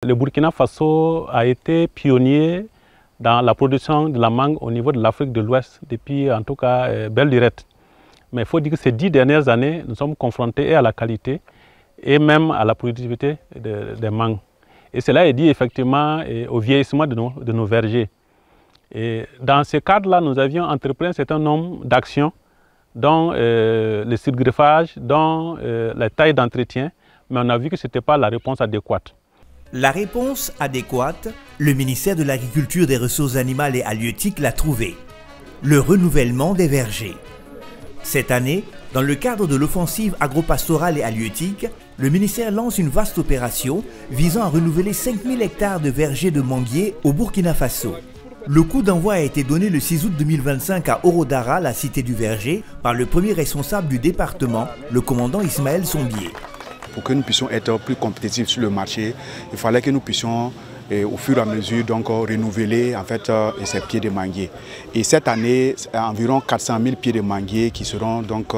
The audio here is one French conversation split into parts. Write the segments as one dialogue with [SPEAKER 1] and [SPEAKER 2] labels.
[SPEAKER 1] Le Burkina Faso a été pionnier dans la production de la mangue au niveau de l'Afrique de l'Ouest depuis en tout cas belle lurette. Mais il faut dire que ces 10 dernières années, nous sommes confrontés et à la qualité et même à la productivité des mangues. Et cela est dû effectivement au vieillissement de nos vergers. Et dans ce cadre-là, nous avions entrepris un certain nombre d'actions, dont le surgreffage, dont la taille d'entretien, mais on a vu que ce n'était pas la réponse adéquate.
[SPEAKER 2] La réponse adéquate, le ministère de l'Agriculture, des Ressources animales et halieutiques l'a trouvée. Le renouvellement des vergers. Cette année, dans le cadre de l'offensive agropastorale et halieutique, le ministère lance une vaste opération visant à renouveler 5000 hectares de vergers de manguiers au Burkina Faso. Le coup d'envoi a été donné le 6 août 2025 à Orodara, la cité du verger, par le premier responsable du département, le commandant Ismaël Sombier.
[SPEAKER 3] Pour que nous puissions être plus compétitifs sur le marché, il fallait que nous puissions au fur et à mesure donc renouveler en fait ces pieds de manguier. Et cette année, environ 400 000 pieds de manguier qui seront donc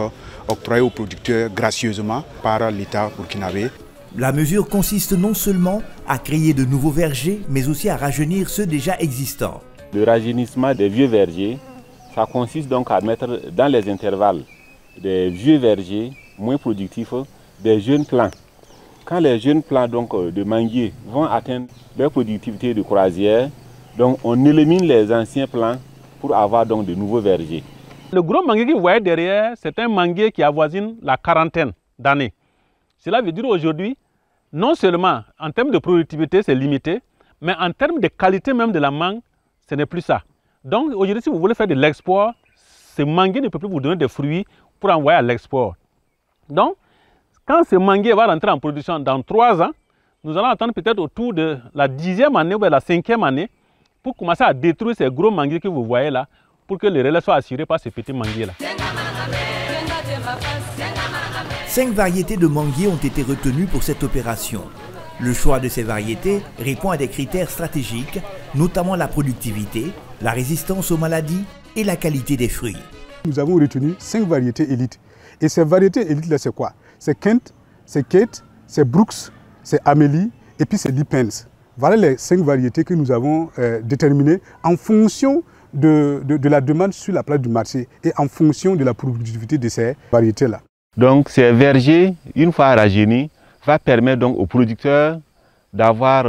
[SPEAKER 3] octroyés aux producteurs gracieusement par l'État burkinabé.
[SPEAKER 2] La mesure consiste non seulement à créer de nouveaux vergers, mais aussi à rajeunir ceux déjà existants.
[SPEAKER 4] Le rajeunissement des vieux vergers, ça consiste donc à mettre dans les intervalles des vieux vergers moins productifs des jeunes plants. Quand les jeunes plants donc, de manguier vont atteindre leur productivité de croisière, donc on élimine les anciens plants pour avoir donc de nouveaux vergers.
[SPEAKER 1] Le gros manguier que vous voyez derrière, c'est un manguier qui avoisine la quarantaine d'années. Cela veut dire aujourd'hui, non seulement en termes de productivité c'est limité, mais en termes de qualité même de la mangue, ce n'est plus ça. Donc aujourd'hui, si vous voulez faire de l'export, ce manguier ne peut plus vous donner des fruits pour envoyer à l'export. Donc, quand ce manguier va rentrer en production dans 3 ans, nous allons attendre peut-être autour de la 10e année ou la 5e année pour commencer à détruire ces gros manguiers que vous voyez là, pour que le relais soit assuré par ces petits manguiers là.
[SPEAKER 2] 5 variétés de manguiers ont été retenues pour cette opération. Le choix de ces variétés répond à des critères stratégiques, notamment la productivité, la résistance aux maladies et la qualité des fruits.
[SPEAKER 5] Nous avons retenu 5 variétés élites. Et ces variétés élites là, c'est quoi? C'est Kent, c'est Kate, c'est Brooks, c'est Amélie et puis c'est Lipens. Voilà les 5 variétés que nous avons déterminées en fonction de la demande sur la place du marché et en fonction de la productivité de ces variétés-là.
[SPEAKER 4] Donc ces vergers, une fois rajeunis, va permettre donc aux producteurs d'avoir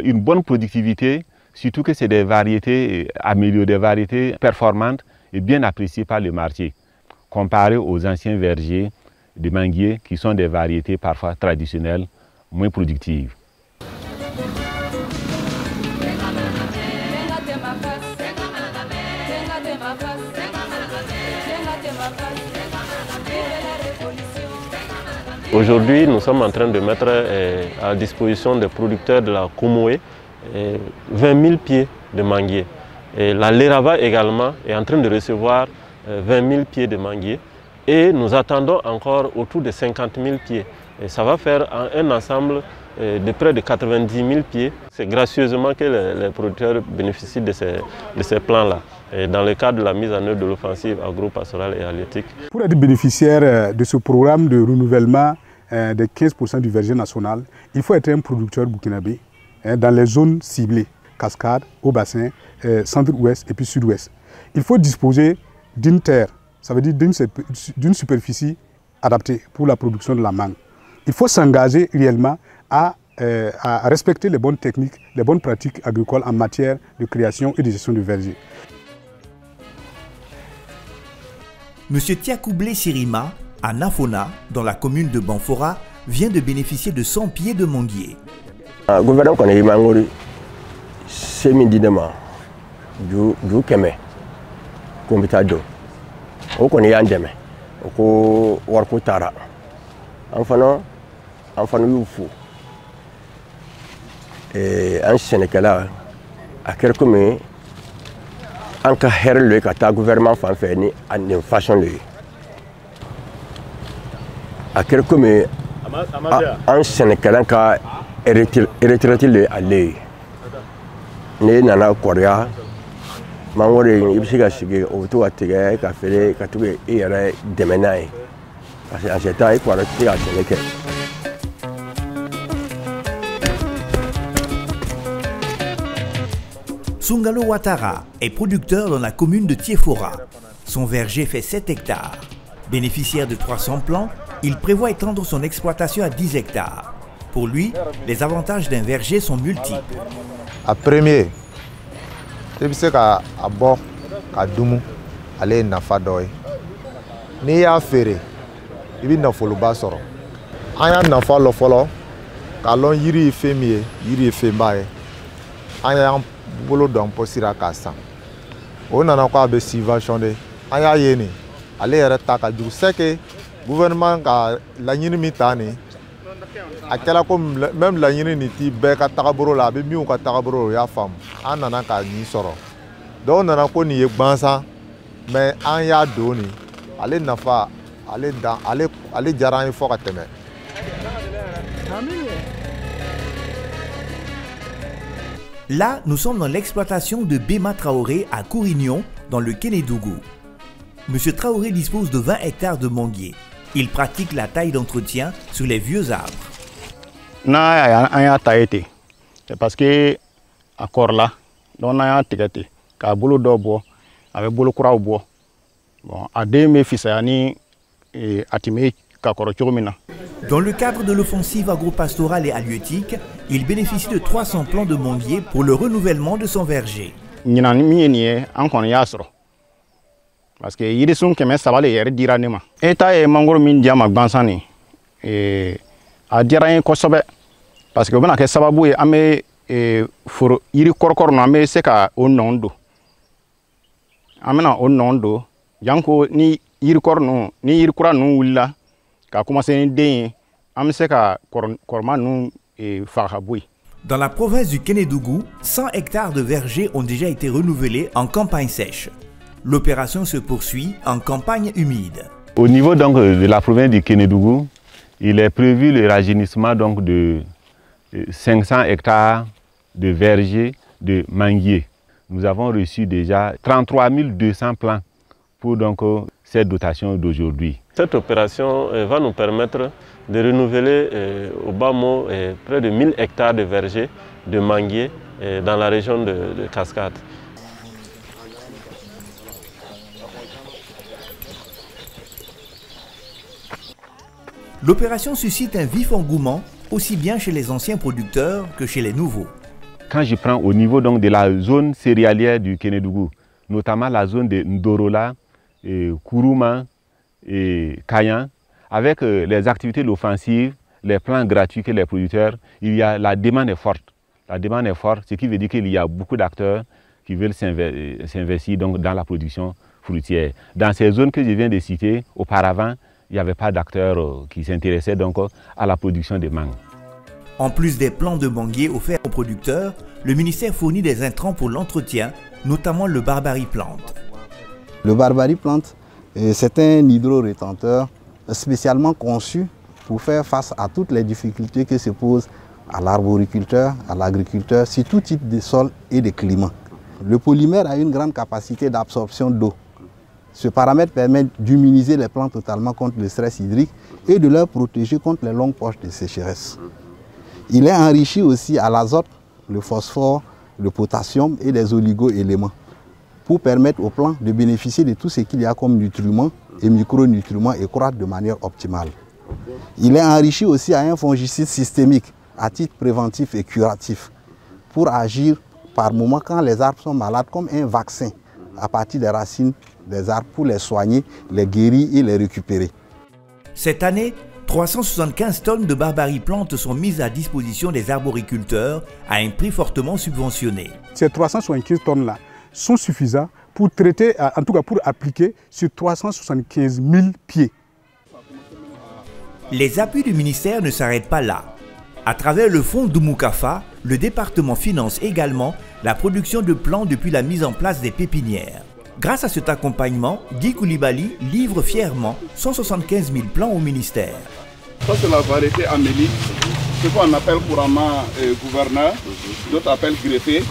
[SPEAKER 4] une bonne productivité, surtout que c'est des variétés améliorées, des variétés performantes et bien appréciées par le marché, comparé aux anciens vergers de manguiers qui sont des variétés parfois traditionnelles, moins productives.
[SPEAKER 6] Aujourd'hui, nous sommes en train de mettre à disposition des producteurs de la Comoé 20 000 pieds de manguiers. Et la Lerava également est en train de recevoir 20 000 pieds de manguiers. Et nous attendons encore autour de 50 000 pieds. Et ça va faire un ensemble de près de 90 000 pieds. C'est gracieusement que les producteurs bénéficient de ces plans-là, dans le cadre de la mise en œuvre de l'offensive agro-pastorale et halieutique.
[SPEAKER 5] Pour être bénéficiaire de ce programme de renouvellement de 15% du verger national, il faut être un producteur burkinabé dans les zones ciblées, Cascade, Haut-Bassin, Centre-Ouest et puis Sud-Ouest. Il faut disposer d'une terre, ça veut dire d'une superficie adaptée pour la production de la mangue. Il faut s'engager réellement à respecter les bonnes techniques, les bonnes pratiques agricoles en matière de création et de gestion de verger.
[SPEAKER 2] Monsieur Tiakoublé Sirima, à Nafona, dans la commune de Banfora, vient de bénéficier de 100 pieds de manguier.
[SPEAKER 7] Le gouvernement connaît mangori, c'est mindinema, du keme, kombitado. On connaît yandeme, on warko tara. Enfant youfou. Et en Sénégal, à quelques mois, en cas le kata gouvernement fait ni en façon le. À quelques mois, en Sénégal, en cas retraité le aller. Ne nana Korea, mangore ibisiga sige oto atege ka fere ka tuge ere demenai. Parce que en ce temps, il faut arrêter à Sénégal.
[SPEAKER 2] Sungalo Ouattara est producteur dans la commune de Tiefora. Son verger fait 7 hectares. Bénéficiaire de 300 plants, il prévoit étendre son exploitation à 10 hectares. Pour lui, les avantages d'un verger sont multiples.
[SPEAKER 8] À premier, c'est que à bord, à Doumou, aller na fadoy. Ni ya fere, ibi na foluba soro. Aya na falo folo, kalon yiri ifemie, yiri ifembaye. Aya bolo don posira kasa. On a encore be subventionné. Aya yeni, aller yere ka du seke gouvernement ka la nyini mitani. Akela ko même la nyini ni ti be ka takaboro la be mi ka takaboro ya fam. Anana ka ni soro. Donc on a ko ni yegbansa mais anya doni. Allez nafa, allez jaran fo ka teme.
[SPEAKER 2] Là, nous sommes dans l'exploitation de Bema Traoré à Kourignon, dans le Kénédougou. Monsieur Traoré dispose de 20 hectares de manguiers. Il pratique la taille d'entretien sur les vieux arbres.
[SPEAKER 9] C'est parce que encore là, on a un tigati, car boulot d'obo, avec boulot courant au bois. Bon, à deux mes fils et atimé kakorochomina.
[SPEAKER 2] Dans le cadre de l'offensive agro-pastorale et halieutique, il bénéficie de 300 plants de manguiers pour le renouvellement de son verger.
[SPEAKER 9] Parce que il sont que mes savales hier diranema. État et mangoro min diama bansani et a dirain kosobe parce que on a que sababu e ame for iri korkor no ame seka onondo. Amena onondo yanko ni iri korno ni iri kura no willa ka commencer ni den ame seka korma no e fahabui.
[SPEAKER 2] Dans la province du Kénédougou, 100 hectares de vergers ont déjà été renouvelés en campagne sèche. L'opération se poursuit en campagne humide.
[SPEAKER 4] Au niveau donc de la province du Kénédougou, il est prévu le rajeunissement donc de 500 hectares de vergers de manguiers. Nous avons reçu déjà 33 200 plants pour donc cette dotation d'aujourd'hui.
[SPEAKER 6] Cette opération va nous permettre de renouveler au bas mot près de 1000 hectares de vergers de manguiers dans la région de Cascade.
[SPEAKER 2] L'opération suscite un vif engouement, aussi bien chez les anciens producteurs que chez les nouveaux.
[SPEAKER 4] Quand je prends au niveau donc de la zone céréalière du Kénédougou, notamment la zone de Ndorola, Kourouma et Kayan, avec les activités de l'offensive, les plans gratuits que les producteurs, la demande est forte. La demande est forte, ce qui veut dire qu'il y a beaucoup d'acteurs qui veulent s'investir dans la production fruitière. Dans ces zones que je viens de citer, auparavant, il n'y avait pas d'acteurs qui s'intéressaient donc à la production de mangue.
[SPEAKER 2] En plus des plants de manguiers offerts aux producteurs, le ministère fournit des intrants pour l'entretien, notamment le Barbarie Plante.
[SPEAKER 10] Le Barbarie Plante, c'est un hydro-rétenteur spécialement conçu pour faire face à toutes les difficultés que se posent à l'arboriculteur, à l'agriculteur, sur tout type de sol et de climat. Le polymère a une grande capacité d'absorption d'eau. Ce paramètre permet d'immuniser les plantes totalement contre le stress hydrique et de leur protéger contre les longues poches de sécheresse. Il est enrichi aussi à l'azote, le phosphore, le potassium et les oligo-éléments pour permettre aux plantes de bénéficier de tout ce qu'il y a comme nutriments et micronutriments et croître de manière optimale. Il est enrichi aussi à un fongicide systémique à titre préventif et curatif pour agir par moment quand les arbres sont malades comme un vaccin à partir des racines des arbres pour les soigner, les guérir et les récupérer.
[SPEAKER 2] Cette année, 375 tonnes de Barbarie Plante sont mises à disposition des arboriculteurs à un prix fortement subventionné.
[SPEAKER 5] Ces 375 tonnes-là sont suffisantes pour traiter, en tout cas pour appliquer sur 375 000 pieds.
[SPEAKER 2] Les appuis du ministère ne s'arrêtent pas là. À travers le fonds Doumoukafa, le département finance également la production de plants depuis la mise en place des pépinières. Grâce à cet accompagnement, Guy Koulibaly livre fièrement 175 000 plants au ministère.
[SPEAKER 11] Ça c'est la variété Amélie, ce qu'on appelle couramment gouverneur, d'autres appellent greffé.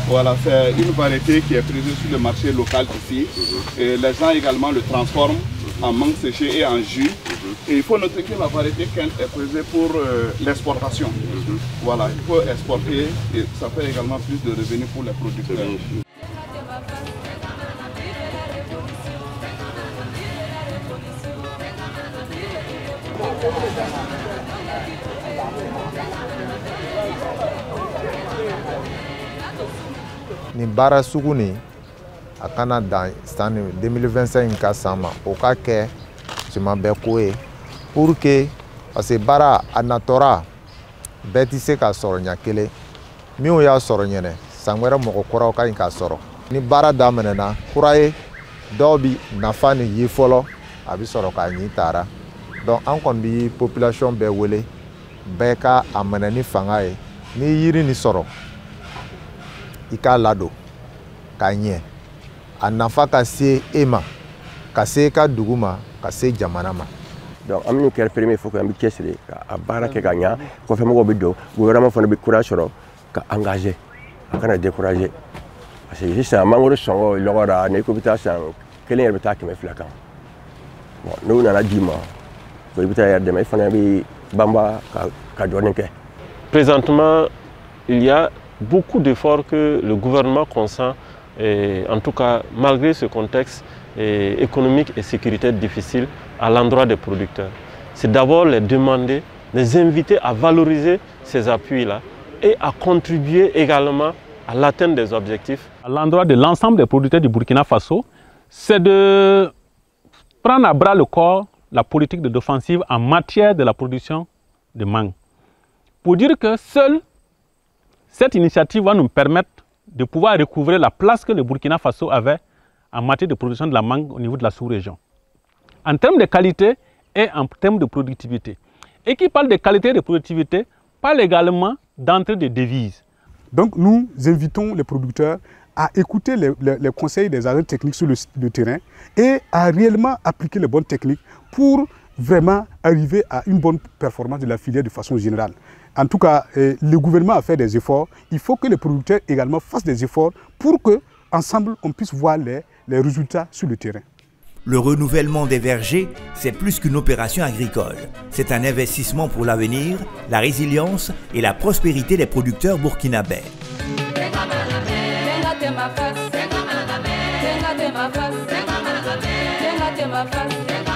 [SPEAKER 11] Voilà, c'est une variété qui est présente sur le marché local ici. Et les gens également le transforment en mangue séchée et en jus Et il faut noter que la variété Kent est prévue pour l'exportation. Voilà, il faut exporter et ça fait également plus de revenus pour les producteurs.
[SPEAKER 8] Ni baara sugu nin a kana dan san 2025 ka san ma o ka kɛ tuma bɛɛ ko ye pour que parce que baara a natɔra bɛɛ tɛ se ka sɔrɔ ɲɛ kelen minnu y'a sɔrɔ ɲɛnɛ san wɛrɛ mɔgɔ kuraw ka ɲi k'a sɔrɔ ni baara daminɛna kura ye dɔw bi nafa nin ye fɔlɔ a bi sɔrɔ k'a ɲi taara donc an kɔni bi population bɛɛ wele bɛɛ ka a minɛ ni fanga ye ni yiri nin sɔrɔ i k'a ladon k'a ɲɛ a nafa ka se e ma ka se ka dugu ma ka se jamana ma.
[SPEAKER 7] donc an minnu kɛra premier fo an bɛ cɛsiri ka baara kɛ ka ɲa kɔfɛmɔgɔw bɛ don gouvernement fana bɛ courage sɔrɔ ka engager a kana décourager parce que sisan mangoro sɔngɔ lɔgɔra n'i ko bɛ taa san kelen yɛrɛ bɛ taa 200 kan bon n'u nana d'i ma ko i bɛ taa yɛrɛ dɛmɛ i fana bɛ banba ka dɔɔnin kɛ.
[SPEAKER 6] Présentement, il y a beaucoup d'efforts que le gouvernement consent, en tout cas malgré ce contexte économique et sécuritaire difficile à l'endroit des producteurs. C'est d'abord les demander, les inviter à valoriser ces appuis-là et à contribuer également à l'atteinte des objectifs.
[SPEAKER 1] À l'endroit de l'ensemble des producteurs du Burkina Faso, c'est de prendre à bras le corps la politique de l'offensive en matière de la production de mangue. Pour dire que seule cette initiative va nous permettre de pouvoir recouvrer la place que le Burkina Faso avait en matière de production de la mangue au niveau de la sous-région. En termes de qualité et en termes de productivité. Et qui parle de qualité et de productivité, parle également d'entrée de devises.
[SPEAKER 5] Donc nous invitons les producteurs à écouter les conseils des agents techniques sur le terrain et à réellement appliquer les bonnes techniques pour vraiment arriver à une bonne performance de la filière de façon générale. En tout cas, le gouvernement a fait des efforts. Il faut que les producteurs également fassent des efforts pour qu'ensemble, on puisse voir les résultats sur le terrain.
[SPEAKER 2] Le renouvellement des vergers, c'est plus qu'une opération agricole. C'est un investissement pour l'avenir, la résilience et la prospérité des producteurs burkinabés.
[SPEAKER 12] Tenga tema fast.